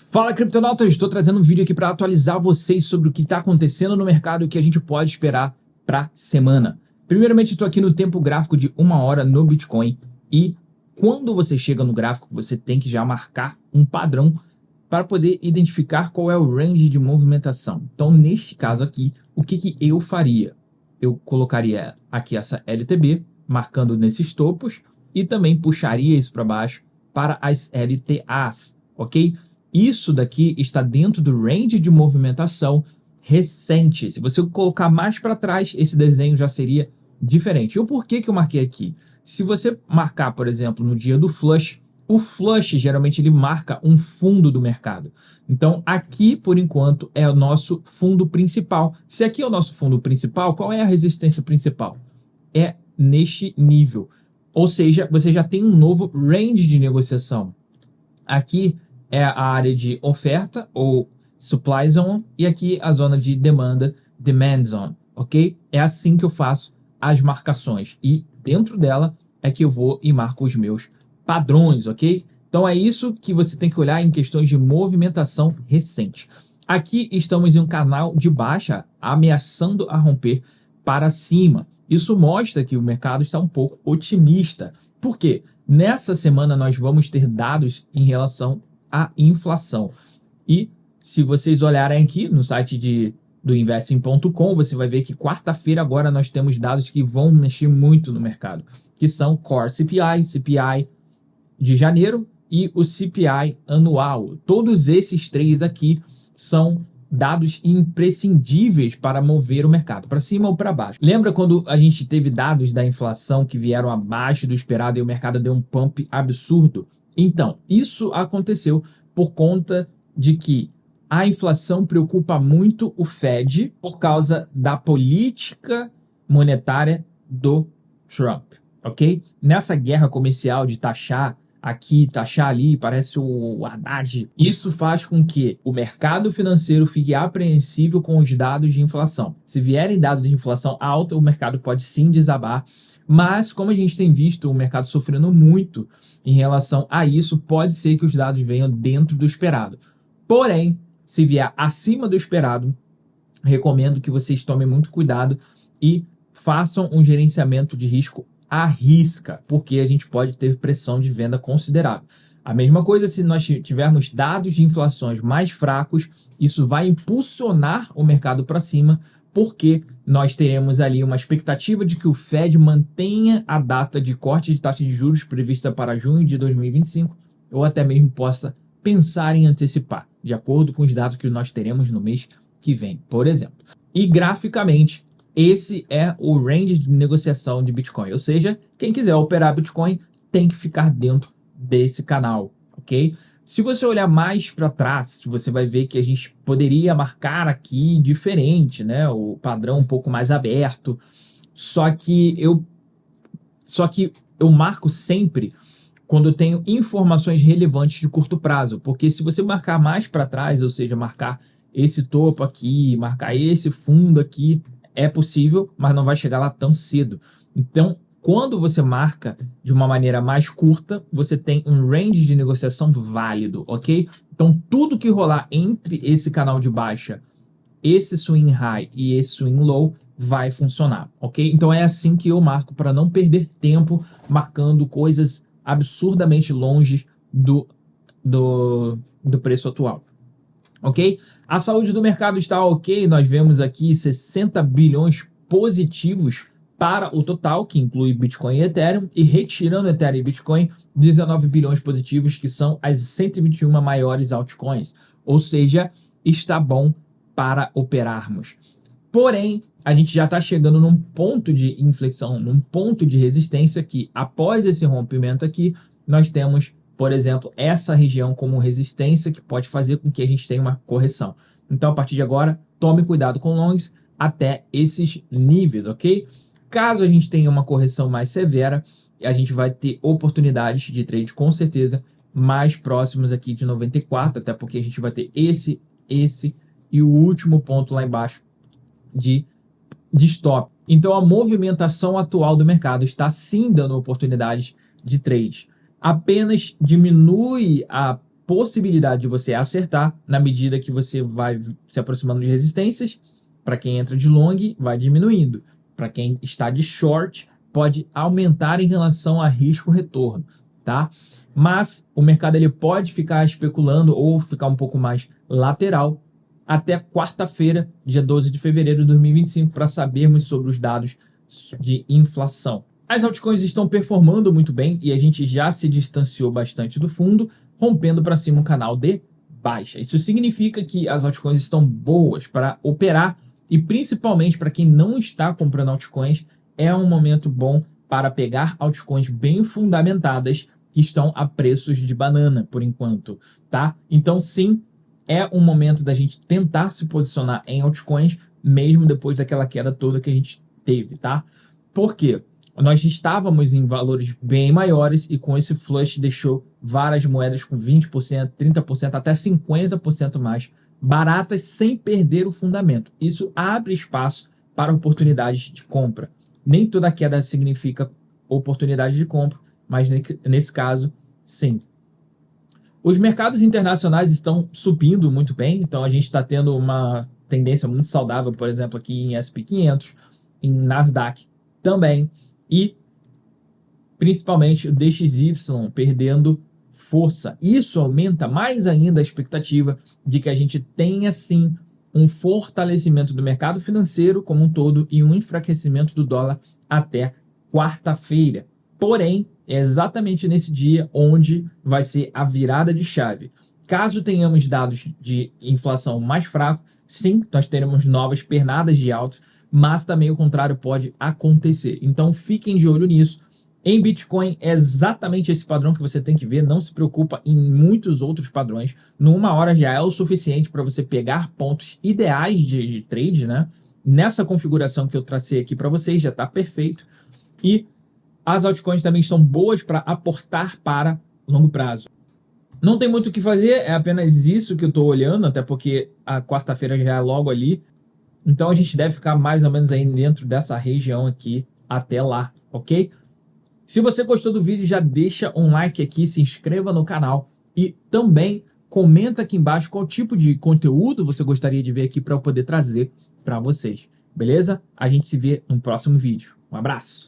Fala, criptonautas! Estou trazendo um vídeo aqui para atualizar vocês sobre o que está acontecendo no mercado e o que a gente pode esperar para a semana. Primeiramente, estou aqui no tempo gráfico de 1 hora no Bitcoin e quando você chega no gráfico, você tem que já marcar um padrão para poder identificar qual é o range de movimentação. Então, neste caso aqui, o que eu faria? Eu colocaria aqui essa LTB, marcando nesses topos, e também puxaria isso para baixo para as LTAs, ok? Isso daqui está dentro do range de movimentação recente. Se você colocar mais para trás, esse desenho já seria diferente. E o porquê que eu marquei aqui? Se você marcar, por exemplo, no dia do flush, o flush geralmente ele marca um fundo do mercado. Então aqui, por enquanto, é o nosso fundo principal. Se aqui é o nosso fundo principal, qual é a resistência principal? É neste nível. Ou seja, você já tem um novo range de negociação. Aqui é a área de oferta ou supply zone e aqui a zona de demanda, demand zone, ok? É assim que eu faço as marcações e dentro dela é que eu vou e marco os meus padrões, ok? Então é isso que você tem que olhar em questões de movimentação recente. Aqui estamos em um canal de baixa ameaçando a romper para cima. Isso mostra que o mercado está um pouco otimista. Por quê? Nessa semana nós vamos ter dados em relação à inflação. E se vocês olharem aqui no site do investing.com, você vai ver que quarta-feira agora nós temos dados que vão mexer muito no mercado, que são Core CPI, CPI de janeiro e o CPI anual. Todos esses três aqui são dados imprescindíveis para mover o mercado, para cima ou para baixo. Lembra quando a gente teve dados da inflação que vieram abaixo do esperado e o mercado deu um pump absurdo? Então, isso aconteceu por conta de que a inflação preocupa muito o Fed por causa da política monetária do Trump, ok? Nessa guerra comercial de taxar aqui, taxar ali, parece o Haddad. Isso faz com que o mercado financeiro fique apreensível com os dados de inflação. Se vierem dados de inflação alta, o mercado pode sim desabar, mas como a gente tem visto o mercado sofrendo muito em relação a isso, pode ser que os dados venham dentro do esperado. Porém, se vier acima do esperado, recomendo que vocês tomem muito cuidado e façam um gerenciamento de risco à risca, porque a gente pode ter pressão de venda considerável. A mesma coisa se nós tivermos dados de inflações mais fracos, isso vai impulsionar o mercado para cima, porque nós teremos ali uma expectativa de que o Fed mantenha a data de corte de taxa de juros prevista para junho de 2025, ou até mesmo possa pensar em antecipar, de acordo com os dados que nós teremos no mês que vem, por exemplo. E graficamente, esse é o range de negociação de Bitcoin, ou seja, quem quiser operar Bitcoin tem que ficar dentro desse canal, ok? Se você olhar mais para trás, você vai ver que a gente poderia marcar aqui diferente, né? O padrão um pouco mais aberto, só que eu marco sempre quando eu tenho informações relevantes de curto prazo, porque se você marcar mais para trás, ou seja, marcar esse topo aqui, marcar esse fundo aqui, é possível, mas não vai chegar lá tão cedo. Então, quando você marca de uma maneira mais curta, você tem um range de negociação válido, ok? Então, tudo que rolar entre esse canal de baixa, esse swing high e esse swing low vai funcionar, ok? Então, é assim que eu marco para não perder tempo marcando coisas absurdamente longe do preço atual. Ok? A saúde do mercado está ok, nós vemos aqui 60 bilhões positivos para o total, que inclui Bitcoin e Ethereum, e retirando Ethereum e Bitcoin, 19 bilhões positivos, que são as 121 maiores altcoins. Ou seja, está bom para operarmos. Porém, a gente já está chegando num ponto de inflexão, num ponto de resistência que, após esse rompimento aqui, nós temos, por exemplo, essa região como resistência que pode fazer com que a gente tenha uma correção. Então, a partir de agora, tome cuidado com longs até esses níveis, ok? Caso a gente tenha uma correção mais severa, a gente vai ter oportunidades de trade com certeza mais próximos aqui de 94, até porque a gente vai ter esse e o último ponto lá embaixo de stop. Então, a movimentação atual do mercado está sim dando oportunidades de trade. Apenas diminui a possibilidade de você acertar na medida que você vai se aproximando de resistências. Para quem entra de long, vai diminuindo. Para quem está de short, pode aumentar em relação a risco-retorno, tá? Mas o mercado ele pode ficar especulando ou ficar um pouco mais lateral até quarta-feira, dia 12 de fevereiro de 2025, para sabermos sobre os dados de inflação. As altcoins estão performando muito bem e a gente já se distanciou bastante do fundo, rompendo para cima um canal de baixa. Isso significa que as altcoins estão boas para operar e principalmente para quem não está comprando altcoins, é um momento bom para pegar altcoins bem fundamentadas que estão a preços de banana por enquanto, tá? Então sim, é um momento da gente tentar se posicionar em altcoins mesmo depois daquela queda toda que a gente teve, tá? Por quê? Nós estávamos em valores bem maiores e com esse flush deixou várias moedas com 20%, 30%, até 50% mais baratas sem perder o fundamento. Isso abre espaço para oportunidades de compra. Nem toda queda significa oportunidade de compra, mas nesse caso, sim. Os mercados internacionais estão subindo muito bem, então a gente está tendo uma tendência muito saudável, por exemplo, aqui em S&P 500, em Nasdaq também, e principalmente o DXY perdendo força. Isso aumenta mais ainda a expectativa de que a gente tenha, sim, um fortalecimento do mercado financeiro como um todo e um enfraquecimento do dólar até quarta-feira. Porém, é exatamente nesse dia onde vai ser a virada de chave. Caso tenhamos dados de inflação mais fracos, sim, nós teremos novas pernadas de alta, mas também o contrário pode acontecer. Então fiquem de olho nisso. Em Bitcoin é exatamente esse padrão que você tem que ver, não se preocupa em muitos outros padrões. Numa hora já é o suficiente para você pegar pontos ideais de trade, né? Nessa configuração que eu tracei aqui para vocês já está perfeito. E as altcoins também estão boas para aportar para longo prazo. Não tem muito o que fazer, é apenas isso que eu estou olhando, até porque a quarta-feira já é logo ali. Então a gente deve ficar mais ou menos aí dentro dessa região aqui até lá, ok? Se você gostou do vídeo, já deixa um like aqui, se inscreva no canal e também comenta aqui embaixo qual tipo de conteúdo você gostaria de ver aqui para eu poder trazer para vocês, beleza? A gente se vê no próximo vídeo. Um abraço!